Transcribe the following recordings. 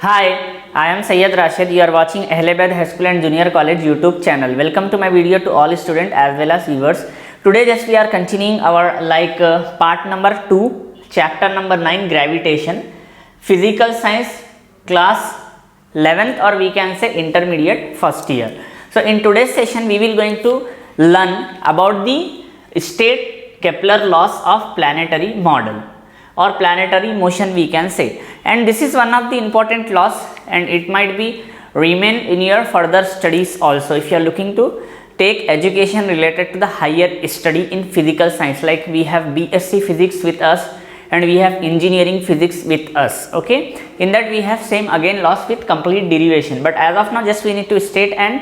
Hi, I am Syed Rashid. You are watching Ahlebad High School and Junior College YouTube channel. Welcome to my video to all students as well as viewers. Today just we are continuing our part number 2, chapter number 9, gravitation, physical science, class 11th or we can say intermediate first year. So in today's session we will going to learn about the state Kepler laws of planetary model or planetary motion we can say, and this is one of the important laws and it might be remain in your further studies also if you are looking to take education related to the higher study in physical science, like we have BSc physics with us and we have engineering physics with us. Okay, in that we have same again laws with complete derivation, but as of now just we need to state and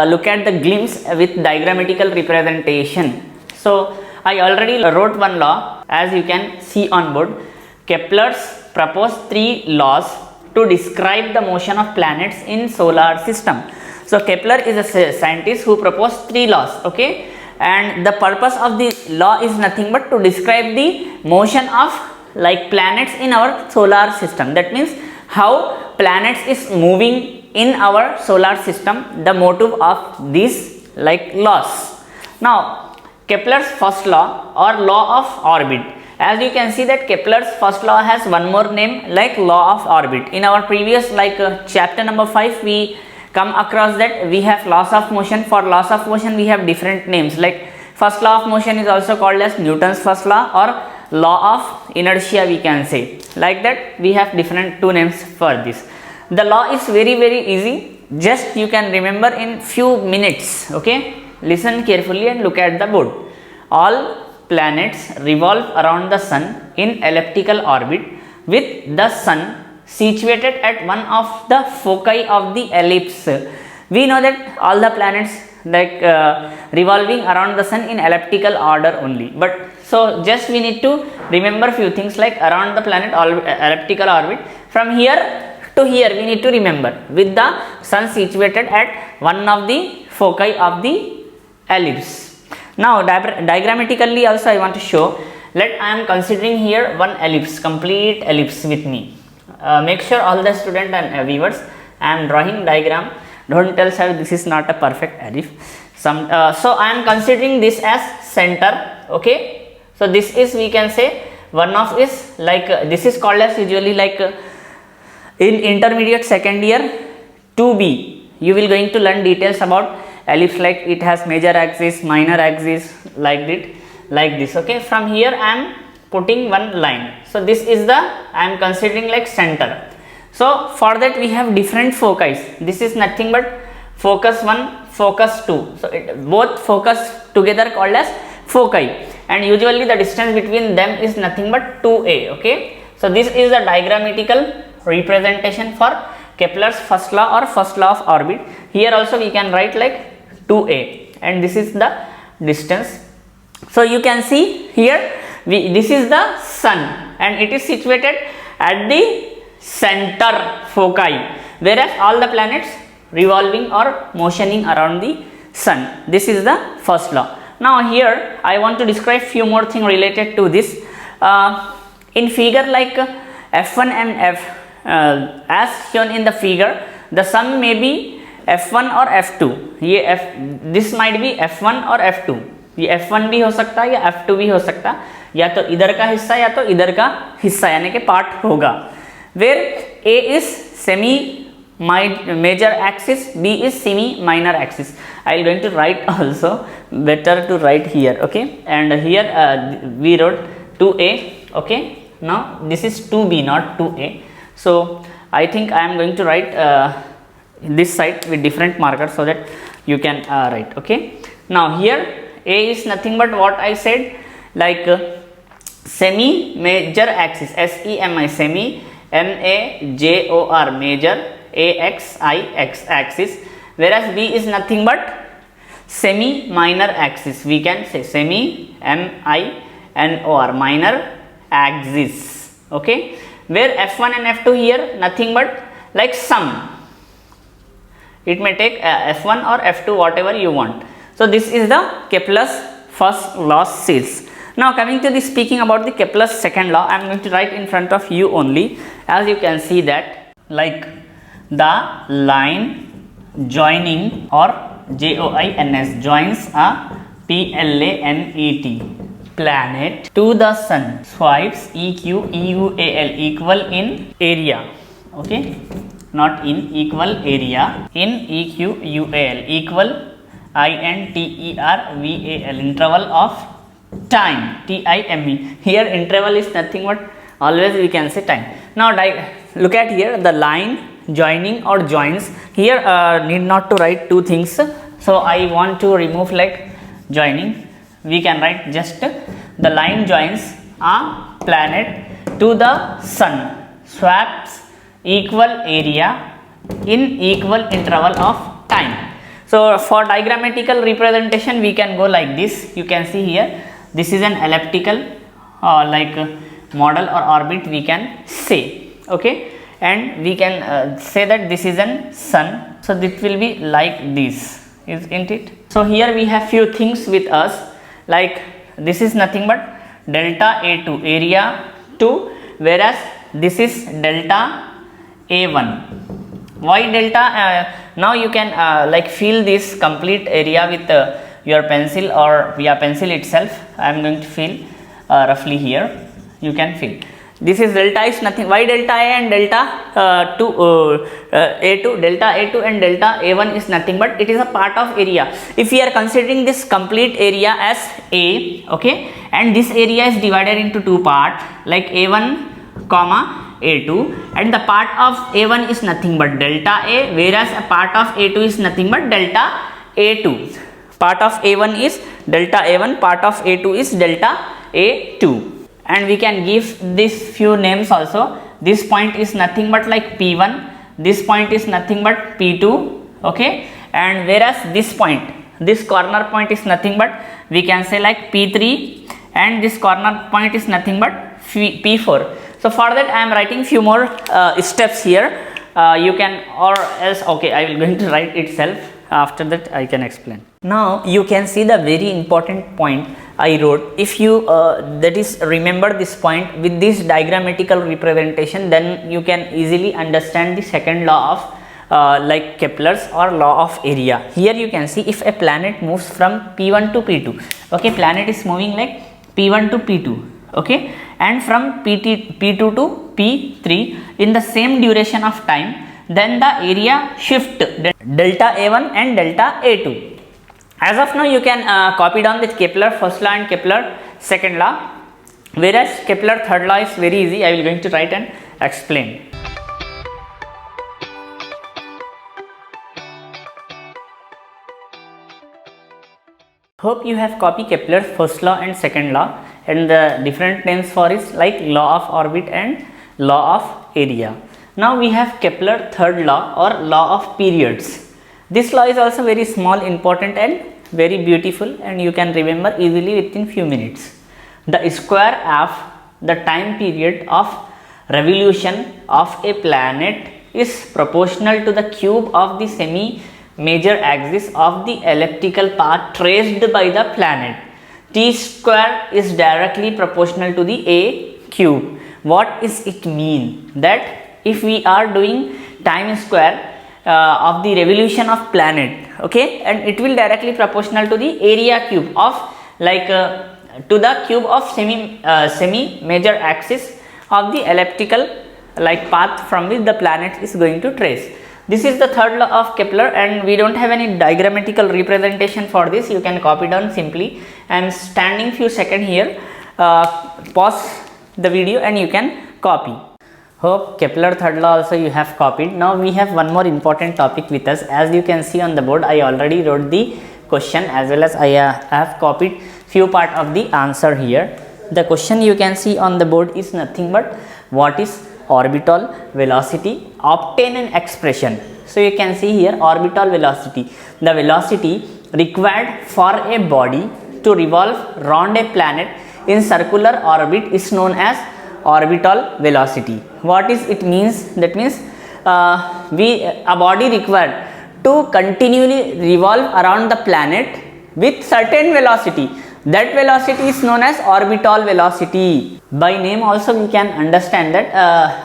look at the glimpse with diagrammatical representation. So I already wrote one law, as you can see on board. Kepler's proposed 3 laws to describe the motion of planets in solar system. So Kepler is a scientist who proposed 3 laws, okay, and the purpose of the law is nothing but to describe the motion of planets in our solar system. That means how planets is moving in our solar system, the motive of these laws. Now Kepler's first law or law of orbit, as you can see that Kepler's first law has one more name like law of orbit. In our previous chapter number 5 we come across that we have laws of motion. For laws of motion we have different names, like first law of motion is also called as Newton's first law or law of inertia we can say. Like that we have different 2 names for this. The law is very easy, just you can remember in few minutes. Okay, listen carefully and look at the board. All planets revolve around the sun in elliptical orbit with the sun situated at one of the foci of the ellipse. We know that all the planets revolving around the sun in elliptical order only, but so just we need to remember few things like around the planet elliptical orbit. From here to here we need to remember with the sun situated at one of the foci of the ellipse. Now diagrammatically also I want to show. Let I am considering here one ellipse, complete ellipse with me. Make sure all the student and viewers I am drawing diagram. Don't tell sir this is not a perfect ellipse. So I am considering this as center. Okay, so this is we can say one of is this is called as usually in intermediate second year 2B you will going to learn details about ellipse, like it has major axis, minor axis, like this. Okay, from here I am putting one line. So this is the I am considering like center. So for that we have different foci. This is nothing but focus 1, focus 2. So both focus together called as foci, and usually the distance between them is nothing but 2a. Okay, so this is the diagrammatical representation for Kepler's first law or first law of orbit. Here also we can write like 2a, and this is the distance. So you can see here this is the sun and it is situated at the center foci, whereas all the planets revolving or motioning around the sun. This is the first law. Now here I want to describe few more things related to this. In figure like F1 and F, as shown in the figure, the sun may be F1 और F2. ये this might be F1 और F2. ये F1 भी हो सकता है या F2 भी हो सकता है, या तो इधर का हिस्सा या तो इधर का हिस्सा यानी कि पार्ट होगा. Where A is semi major axis, B is semi minor axis. I will going to write also, better to write here. Okay, and here we wrote 2A. Okay, now this is 2B not 2A. So I think I am going to write this side with different markers so that you can write. Okay, now here A is nothing but what I said, semi major axis, SEMI, semi, MAJOR, major, AXI, x axis, whereas B is nothing but semi minor axis. We can say semi MINOR, minor axis. Okay, where F1 and F2 here nothing but like sum. It may take F1 or F2 whatever you want. So this is the Kepler's first law says. Now coming to the speaking about the Kepler's second law, I am going to write in front of you only. As you can see that the line joining or joins joins a planet planet to the sun swipes equal equal in area, okay, not in equal area, in equal equal interval interval of time time. Here interval is nothing but always we can say time. Now look at here the line joining or joins. Here need not to write two things, so I want to remove like joining. We can write just the line joins a planet to the sun swaps equal area in equal interval of time. So for diagrammatical representation we can go like this. You can see here this is an elliptical like model or orbit we can say, okay, and we can say that this is an sun, so this will be like this, isn't it? So here we have few things with us, like this is nothing but delta A2 area 2, whereas this is delta A1. Why delta? Now you can like fill this complete area with your pencil or via pencil itself. I am going to fill roughly here. You can fill. This is delta is nothing. Why delta A and delta A2? Delta A2 and delta A1 is nothing but it is a part of area. If we are considering this complete area as A, okay, and this area is divided into two parts like A1 comma A2, and the part of A1 is nothing but delta A, whereas a part of A2 is nothing but delta A2. Part of A1 is delta A1, part of A2 is delta A2. And we can give this few names also. This point is nothing but like P1, this point is nothing but P2, okay, and whereas this point, this corner point is nothing but we can say like P3, and this corner point is nothing but P4. So for that I am writing few more steps here. You can, or else, okay, I will going to write itself. After that I can explain. Now you can see the very important point I wrote. If you that is remember this point with this diagrammatical representation, then you can easily understand the second law of like Kepler's or law of area. Here you can see if a planet moves from P1 to P2, okay, planet is moving like P1 to P2, okay, and from P2 to P3 in the same duration of time, then the area shift delta A1 and delta A2. As of now you can copy down this Kepler first law and Kepler second law, whereas Kepler third law is very easy. I will going to write and explain. Hope you have copied Kepler's first law and second law, and the different names for it like law of orbit and law of area. Now we have Kepler third law or law of periods. This law is also very small, important and very beautiful, and you can remember easily within few minutes. The square of the time period of revolution of a planet is proportional to the cube of the semi-major axis of the elliptical path traced by the planet. T square is directly proportional to the A cube. What is it mean? That if we are doing time square of the revolution of planet, okay, and it will directly proportional to the area cube of like to the cube of semi major axis of the elliptical like path from which the planet is going to trace. This is the third law of Kepler, and we don't have any diagrammatical representation for this. You can copy down simply. I am standing few seconds here. Pause the video and you can copy. Hope Kepler third law also you have copied. Now we have one more important topic with us. As you can see on the board, I already wrote the question as well as I have copied few part of the answer here. The question you can see on the board is nothing but what is orbital velocity? Obtain an expression. So you can see here orbital velocity. The velocity required for a body to revolve round a planet in circular orbit is known as orbital velocity. What is it means? That means a body required to continually revolve around the planet with certain velocity. That velocity is known as orbital velocity. By name also we can understand that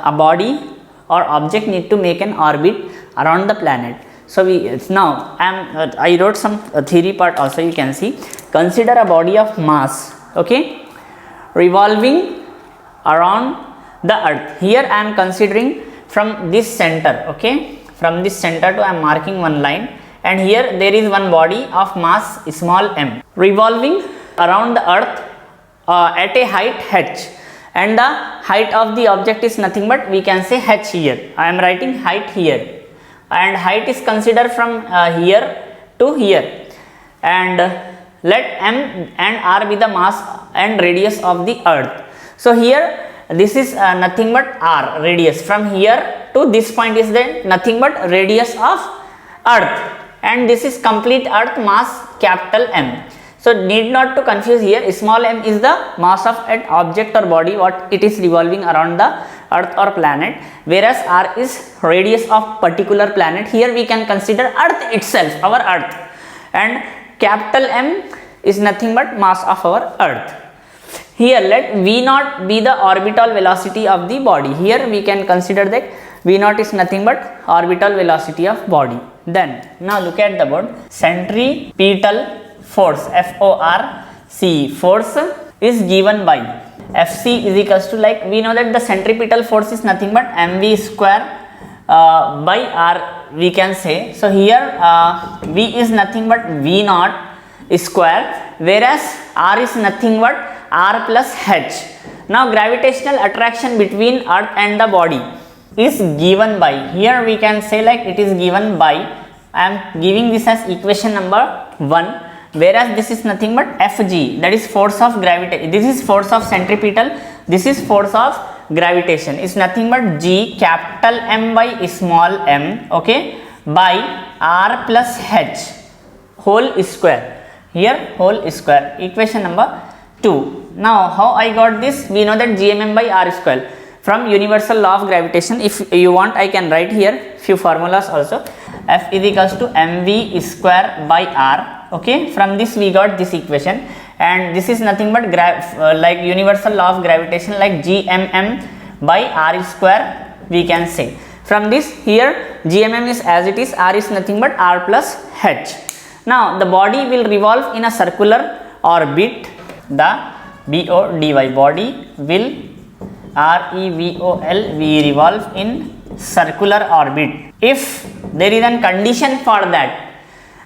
a body or object need to make an orbit around the planet. So now I wrote some theory part also, you can see. Consider a body of mass, okay, revolving around the earth. Here I am considering from this center, okay, from this center to I am marking one line, and here there is one body of mass small m revolving around the earth at a height h, and the height of the object is nothing but we can say h here. I am writing height here, and height is considered from here to here, and let m and r be the mass and radius of the earth. So here this is nothing but r, radius. From here to this point is the nothing but radius of earth, and this is complete earth mass capital M. So need not to confuse here, small m is the mass of an object or body what it is revolving around the earth or planet, whereas r is radius of particular planet. Here we can consider earth itself, our earth, and capital M is nothing but mass of our earth. Here let v naught be the orbital velocity of the body. Here we can consider that v naught is nothing but orbital velocity of body. Then now look at the board. Centripetal force, FORC, force is given by FC is equals to, like we know that the centripetal force is nothing but mv square by r, we can say. So here v is nothing but v naught square, whereas r is nothing but r plus h. Now gravitational attraction between earth and the body is given by, here we can say like it is given by, I am giving this as equation number 1, whereas this is nothing but Fg, that is force of gravitation. This is force of centripetal, this is force of gravitation, is nothing but G capital M by small m, okay, by r plus h whole square. Here whole square, equation number 2. Now how I got this? We know that gmm by r square from universal law of gravitation. If you want I can write here few formulas also. F is equals to mv square by r, okay. From this we got this equation, and this is nothing but like universal law of gravitation, like gmm by r square we can say. From this here gmm is as it is, r is nothing but r plus h. Now the body will revolve in a circular orbit, the BODY, body will REVOL, we revolve in circular orbit. If there is a condition for that,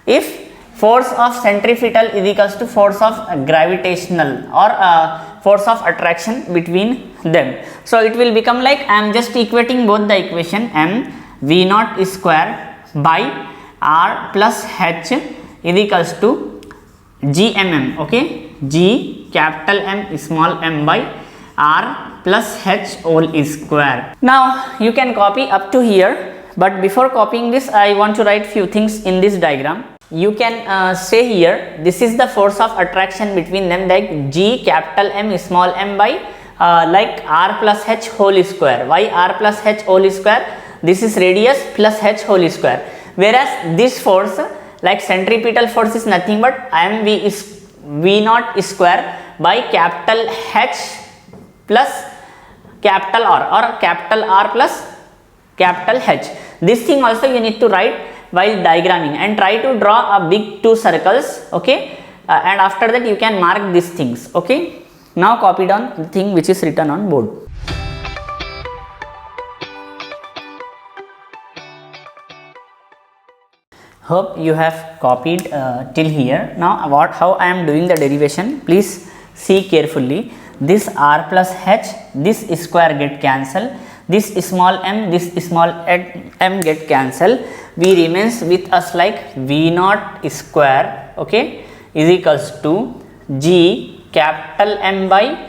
if force of centripetal is equals to force of gravitational or force of attraction between them, so it will become like, I am just equating both the equation, m v naught square by r plus h is equals to gmm, okay, g capital M small m by r plus h whole square. Now you can copy up to here, but before copying this I want to write few things in this diagram. You can say here, this is the force of attraction between them, like G capital M small m by like r plus h whole square. Why r plus h whole square? This is radius plus h whole square, whereas this force like centripetal force is nothing but mv is v naught square by capital H plus capital R, or capital R plus capital H. This thing also you need to write while diagramming, and try to draw a big two circles, okay, and after that you can mark these things, okay. Now copy down the thing which is written on board. Hope you have copied till here. Now how I am doing the derivation, please see carefully. This r plus h, this square get cancel, this small m, this small m get cancel. We remains with us like v naught square, okay, is equals to g capital M by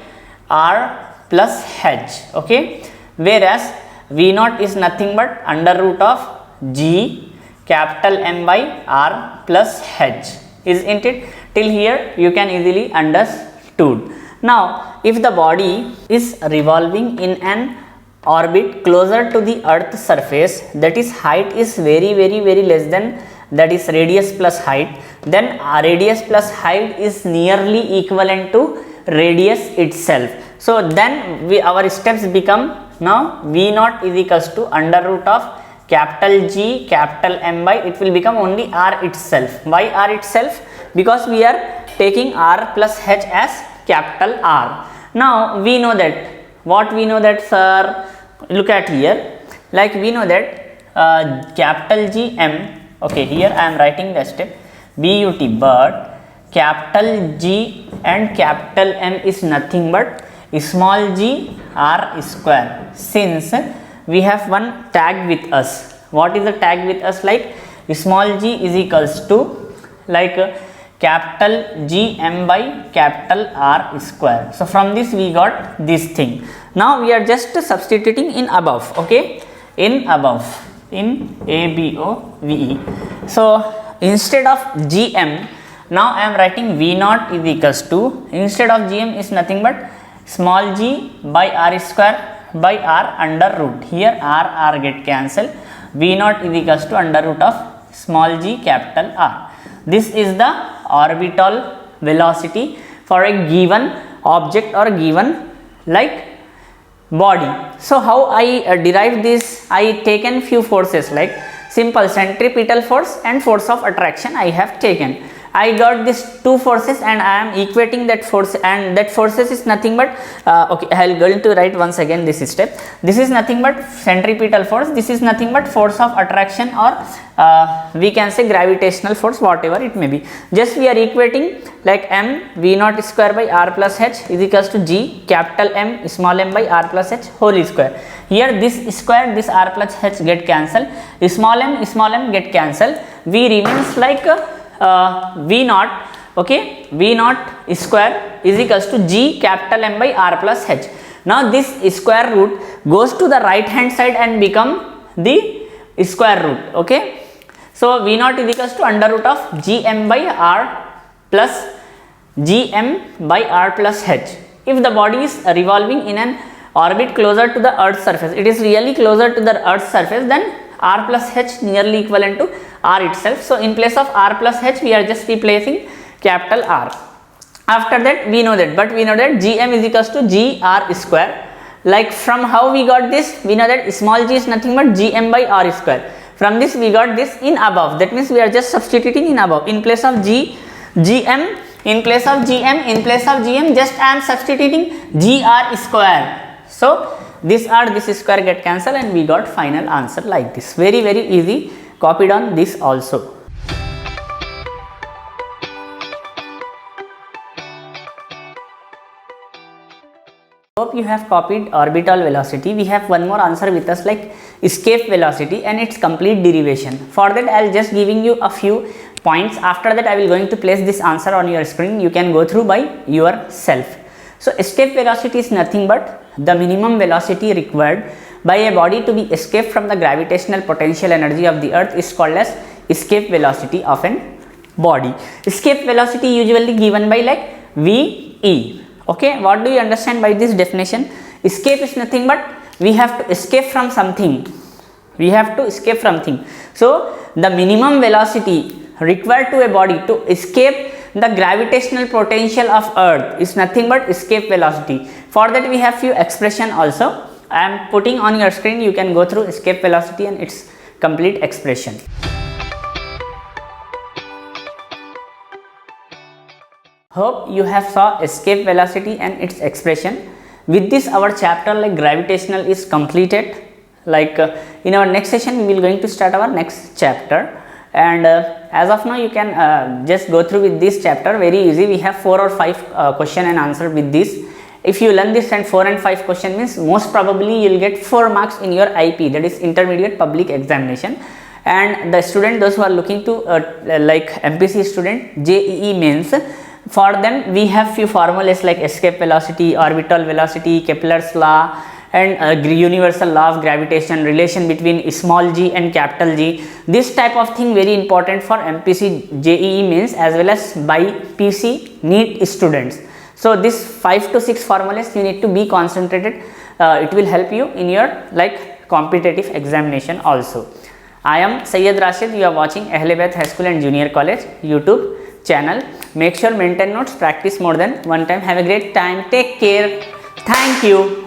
r plus h, okay, whereas v naught is nothing but under root of g capital M by r plus h, isn't it? Till here you can easily understood. Now if the body is revolving in an orbit closer to the earth surface, that is height is very less than, that is radius plus height, then radius plus height is nearly equivalent to radius itself. So then our steps become now V naught is equals to under root of capital G capital M by, it will become only R itself. Why R itself? Because we are taking R plus H as capital R. Now we know that, what we know that, sir, look at here, like we know that capital G M, okay, here I am writing the step BUT, but capital G and capital M is nothing but small g R square. Since we have one tag with us, what is the tag with us? Like small g is equals to like capital G M by capital R square. So from this we got this thing. Now we are just substituting in above, okay, in above, in ABOVE. So instead of GM, now I am writing V naught is equals to, instead of GM is nothing but small g by R square by R under root. Here R get cancelled. V naught is equals to under root of small g capital R. This is the orbital velocity for a given object or given like body. So how I derive this? I taken few forces like simple centripetal force and force of attraction I have taken. I got these two forces and I am equating that force, and that forces is nothing but okay, I will going to write once again this step. This is nothing but centripetal force, this is nothing but force of attraction, or we can say gravitational force, whatever it may be. Just we are equating like M V naught square by R plus H is equals to G capital M small m by R plus H whole square. Here this square, this R plus H get cancelled, small m get cancelled, V remains like V naught, okay, V naught square is equals to G capital M by R plus H. Now this square root goes to the right hand side and become the square root, okay. So V naught is equals to under root of Gm by R plus Gm by R plus H. If the body is revolving in an orbit closer to the earth's surface, it is really closer to the earth's surface, then R plus H nearly equivalent to R itself. So in place of R plus H we are just replacing capital R. After that we know that, but we know that Gm is equals to GR square. Like from how we got this? We know that small g is nothing but Gm by R square. From this we got this in above. That means we are just substituting in above. In place of Gm, in place of Gm, in place of Gm, just I am substituting GR square. So this R, this square get cancelled and we got final answer like this. Very easy. Copied on this also. Hope you have copied orbital velocity. We have one more answer with us like escape velocity and its complete derivation. For that I will just giving you a few points. After that I will going to place this answer on your screen. You can go through by yourself. So escape velocity is nothing but the minimum velocity required by a body to be escaped from the gravitational potential energy of the earth is called as escape velocity of an body. Escape velocity usually given by like VE. Okay, what do you understand by this definition? Escape is nothing but we have to escape from something. We have to escape from something. So the minimum velocity required to a body to escape the gravitational potential of earth is nothing but escape velocity. For that we have few expression also. I am putting on your screen. You can go through escape velocity and its complete expression. Hope you have saw escape velocity and its expression. With this our chapter like gravitational is completed. Like in our next session we will going to start our next chapter. And as of now you can just go through with this chapter, very easy. We have 4 or 5 question and answer with this. If you learn this and 4 and 5 question means most probably you will get 4 marks in your IP, that is intermediate public examination. And the student, those who are looking to like MPC student, JEE mains, for them we have few formulas like escape velocity, orbital velocity, Kepler's law, and universal law of gravitation, relation between small g and capital G. This type of thing very important for MPC JEE mains as well as by PC NEET students. So this 5 to 6 formulas you need to be concentrated. It will help you in your like competitive examination also. I am Syed Rashid. You are watching Ahle Bayt High School and Junior College YouTube channel. Make sure maintain notes, practice more than one time. Have a great time. Take care. Thank you.